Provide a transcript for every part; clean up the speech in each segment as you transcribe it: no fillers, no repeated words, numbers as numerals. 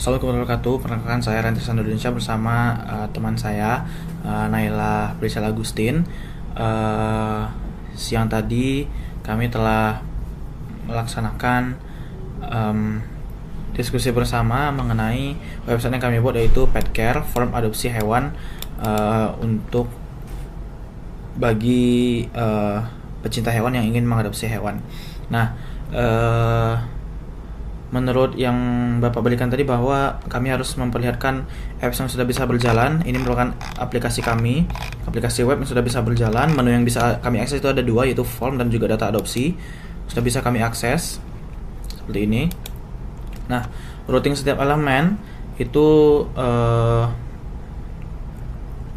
Assalamualaikum warahmatullahi wabarakatuh. Perkenalkan saya Rantis Indonesia bersama teman saya Naila Priscilla Agustin. Siang tadi kami telah melaksanakan diskusi bersama mengenai website yang kami buat, yaitu Petcare, form adopsi hewan untuk bagi pecinta hewan yang ingin mengadopsi hewan. Nah, menurut yang Bapak berikan tadi bahwa kami harus memperlihatkan apps yang sudah bisa berjalan. Ini merupakan aplikasi kami, aplikasi web yang sudah bisa berjalan. Menu yang bisa kami akses itu ada dua, yaitu form dan juga data adopsi. Sudah bisa kami akses seperti ini. Nah, routing setiap elemen itu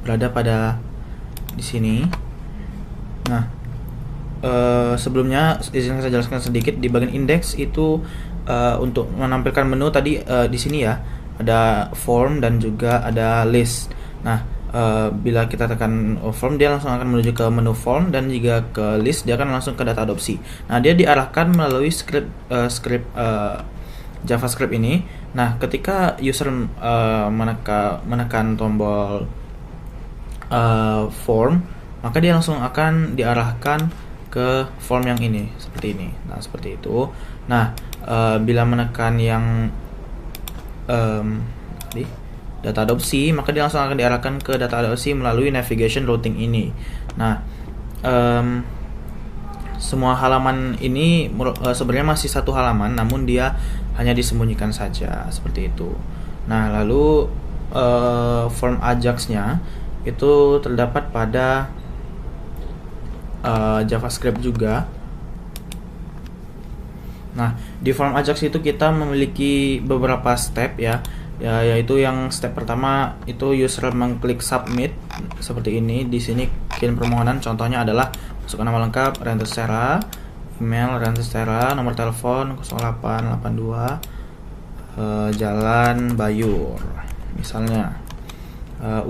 berada pada di sini. Nah, sebelumnya izin saya jelaskan sedikit di bagian indeks itu. Untuk menampilkan menu tadi di sini ya, ada form dan juga ada list. Nah, bila kita tekan form, dia langsung akan menuju ke menu form, dan jika ke list dia akan langsung ke data adopsi. Nah, dia diarahkan melalui script JavaScript ini. Nah, ketika user menekan tombol form, maka dia langsung akan diarahkan ke form yang ini seperti ini. Nah, seperti itu. Nah, bila menekan yang data adopsi, maka dia langsung akan diarahkan ke data adopsi melalui navigation routing ini. Nah, semua halaman ini sebenarnya masih satu halaman, namun dia hanya disembunyikan saja seperti itu. Nah, lalu form Ajax-nya itu terdapat pada JavaScript juga. Nah, di form Ajax itu kita memiliki beberapa step ya, yaitu yang step pertama itu user mengklik submit seperti ini. Di sini kirim permohonan, contohnya adalah masukkan nama lengkap Rantis Tera, email Rantis Tera, nomor telepon 0882, Jalan Bayur misalnya,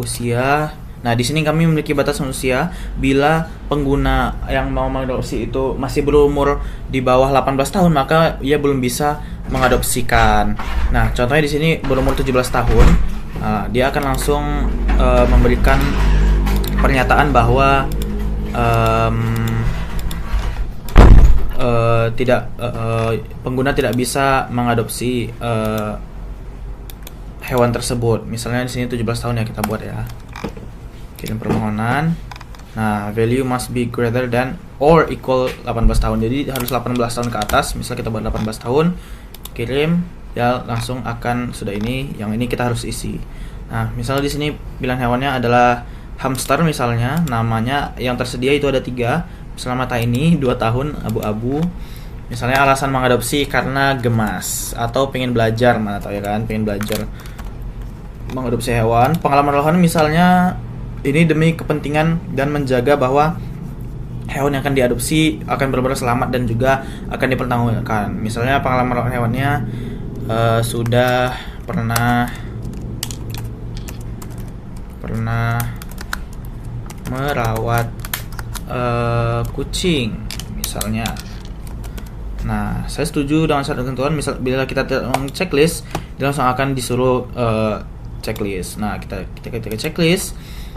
usia. Nah, di sini kami memiliki batasan usia. Bila pengguna yang mau mengadopsi itu masih berumur di bawah 18 tahun, maka ia belum bisa mengadopsikan. Nah, contohnya di sini berumur 17 tahun, dia akan langsung memberikan pernyataan bahwa pengguna tidak bisa mengadopsi hewan tersebut. Misalnya di sini 17 tahun ya, kita buat ya. Kirim permohonan. Nah, value must be greater than or equal 18 tahun. Jadi harus 18 tahun ke atas. Misal kita buat 18 tahun, kirim, ya langsung akan sudah ini. Yang ini kita harus isi. Nah, misalnya di sini pilihan hewannya adalah hamster misalnya. Namanya yang tersedia itu ada 3. Misalnya mata ini 2 tahun, abu-abu. Misalnya alasan mengadopsi karena gemas atau pengen belajar, mana tahu ya kan, pengen belajar mengadopsi hewan. Pengalaman rohani misalnya ini demi kepentingan dan menjaga bahwa hewan yang akan diadopsi akan benar-benar selamat dan juga akan dipertanggungjawabkan. Misalnya pengalaman hewannya sudah pernah merawat kucing misalnya. Nah, saya setuju dengan syarat ketentuan. Misal bila kita checklist, dia langsung akan disuruh checklist. Nah, kita ketika checklist,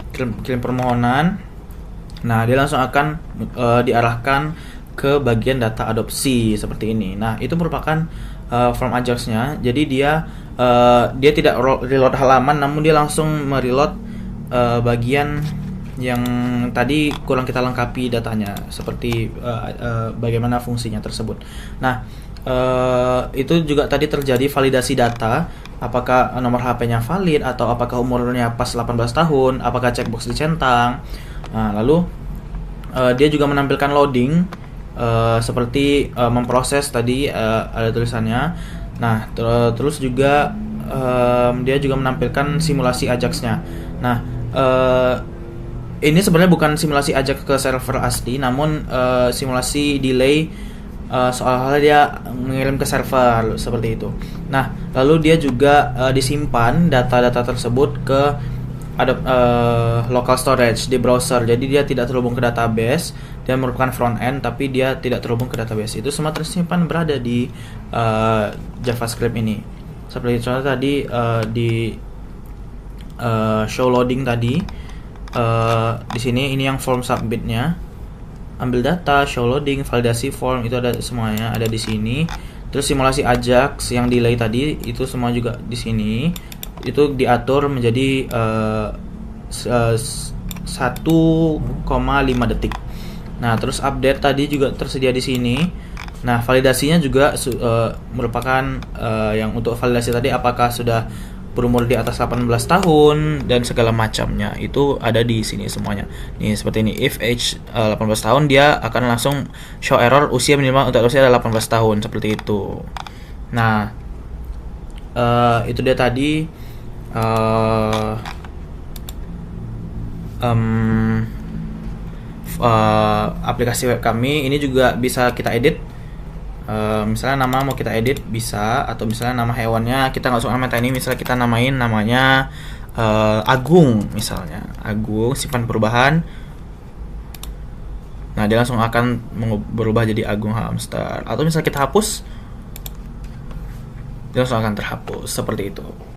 kirim permohonan. Nah, dia langsung akan diarahkan ke bagian data adopsi seperti ini. Nah, itu merupakan form Ajax-nya. Jadi dia tidak reload halaman, namun dia langsung mereload bagian yang tadi kurang kita lengkapi datanya, seperti bagaimana fungsinya tersebut. Nah, itu juga tadi terjadi validasi data, apakah nomor HP-nya valid atau apakah umurnya pas 18 tahun, apakah checkbox dicentang. Nah, lalu dia juga menampilkan loading seperti memproses tadi, ada tulisannya. Nah, terus juga dia juga menampilkan simulasi Ajax-nya. Nah, ini sebenarnya bukan simulasi Ajax ke server asli, namun simulasi delay soalnya dia mengirim ke server seperti itu. Nah, lalu dia juga disimpan data-data tersebut ke local storage di browser. Jadi dia tidak terhubung ke database. Dia merupakan front end, tapi dia tidak terhubung ke database. Itu semua tersimpan berada di JavaScript ini. Seperti contoh tadi di show loading tadi, di sini ini yang form submitnya, ambil data, show loading, validasi form, itu ada semuanya ada di sini. Terus simulasi Ajax yang delay tadi itu semua juga di sini. Itu diatur menjadi 1,5 detik. Nah, terus update tadi juga tersedia di sini. Nah, validasinya juga merupakan yang untuk validasi tadi apakah sudah berumur di atas 18 tahun dan segala macamnya itu ada di sini semuanya. Nih seperti ini, if age 18 tahun dia akan langsung show error usia minimal untuk usia 18 tahun seperti itu. Nah, itu dia tadi aplikasi web kami. Ini juga bisa kita edit. Misalnya nama mau kita edit bisa, atau misalnya nama hewannya kita nggak usah nama ini, misalnya kita namain namanya Agung, misalnya Agung, simpan perubahan. Nah, dia langsung akan berubah jadi Agung Hamster. Atau misalnya kita hapus, dia langsung akan terhapus seperti itu.